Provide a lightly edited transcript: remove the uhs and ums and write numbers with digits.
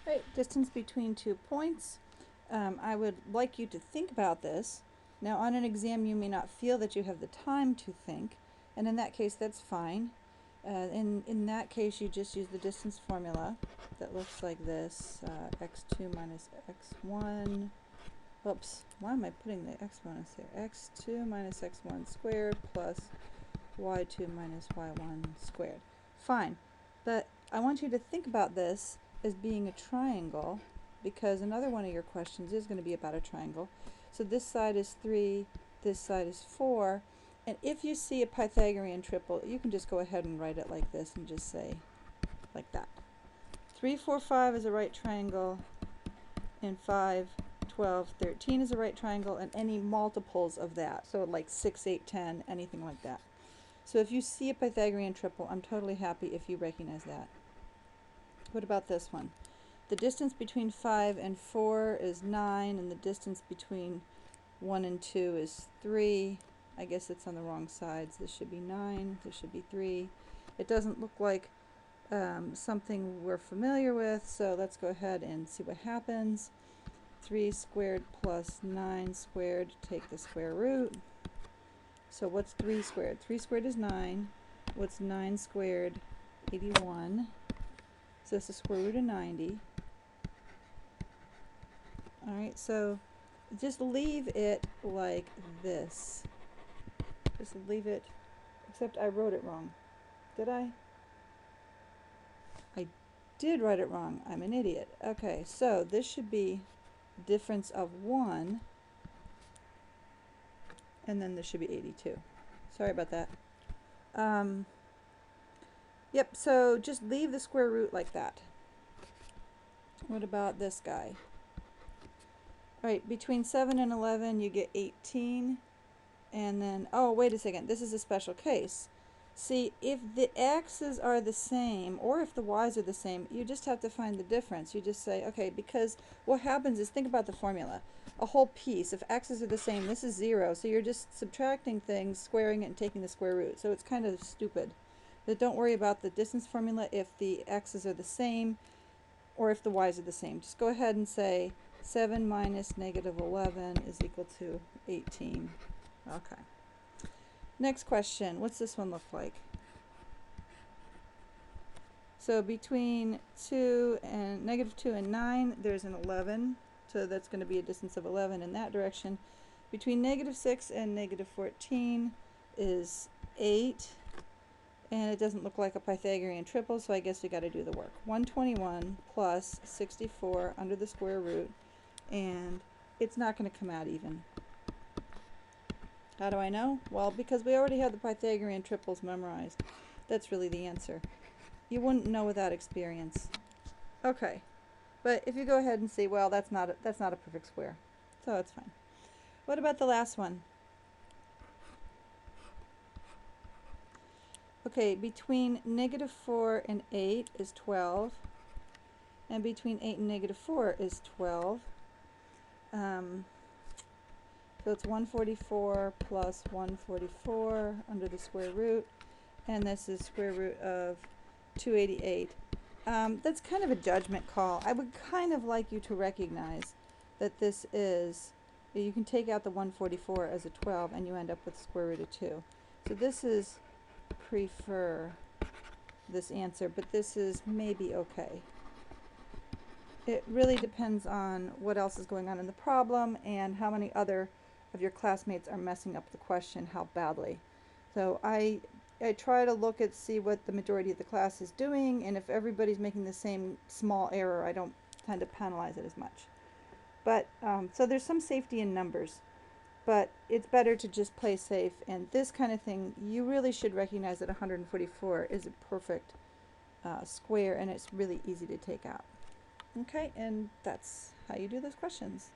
Right, distance between 2 points. I would like you to think about this. Now on an exam you may not feel that you have the time to think, and in that case that's fine. In that case you just use the distance formula that looks like this, x2 minus x1, oops, why am I putting the exponents here, x2 minus x1 squared plus y2 minus y1 squared. Fine, but I want you to think about this as being a triangle, because another one of your questions is going to be about a triangle. So this side is 3, this side is 4, and if you see a Pythagorean triple, you can just go ahead and write it like this and just say like that. 3, 4, 5 is a right triangle, and 5, 12, 13 is a right triangle, and any multiples of that, so like 6, 8, 10, anything like that. So if you see a Pythagorean triple, I'm totally happy if you recognize that. What about this one? The distance between 5 and 4 is 9, and the distance between 1 and 2 is 3. I guess it's on the wrong sides. This should be 9, this should be 3. It doesn't look like something we're familiar with, so let's go ahead and see what happens. 3 squared plus 9 squared, take the square root. So what's 3 squared? 3 squared is 9. What's 9 squared? 81. So this is square root of 90. Alright, so just leave it like this. Just leave it, except I wrote it wrong. Did I? I did write it wrong. I'm an idiot. Okay, so this should be difference of 1, and then this should be 82. Sorry about that. Yep, so just leave the square root like that. What about this guy? Alright, between 7 and 11 you get 18, and then, oh wait a second, this is a special case. See, if the x's are the same, or if the y's are the same, you just have to find the difference. You just say, okay, because what happens is, think about the formula. A whole piece, if x's are the same, this is 0, so you're just subtracting things, squaring it, and taking the square root. So it's kind of stupid. But don't worry about the distance formula if the x's are the same, or if the y's are the same. Just go ahead and say 7 minus negative 11 is equal to 18. Okay. Next question. What's this one look like? So between negative 2 and 9, there's an 11. So that's going to be a distance of 11 in that direction. Between negative 6 and negative 14 is 8. And it doesn't look like a Pythagorean triple, so I guess we got to do the work. 121 plus 64 under the square root, and it's not going to come out even. How do I know? Well, because we already have the Pythagorean triples memorized. That's really the answer. You wouldn't know without experience. Okay, but if you go ahead and see, well, that's not a perfect square, so it's fine. What about the last one? Okay, between negative 4 and 8 is 12, and between 8 and negative 4 is 12. So it's 144 plus 144 under the square root, and this is square root of 288. That's kind of a judgment call. I would kind of like you to recognize that this is, you can take out the 144 as a 12 and you end up with square root of 2. So this is prefer this answer, but this is maybe okay. It really depends on what else is going on in the problem and how many other of your classmates are messing up the question, how badly. So I try to look at, see what the majority of the class is doing, and if everybody's making the same small error, I don't tend to penalize it as much. But so there's some safety in numbers, but it's better to just play safe, and this kind of thing, you really should recognize that 144 is a perfect square, and it's really easy to take out. Okay, and that's how you do those questions.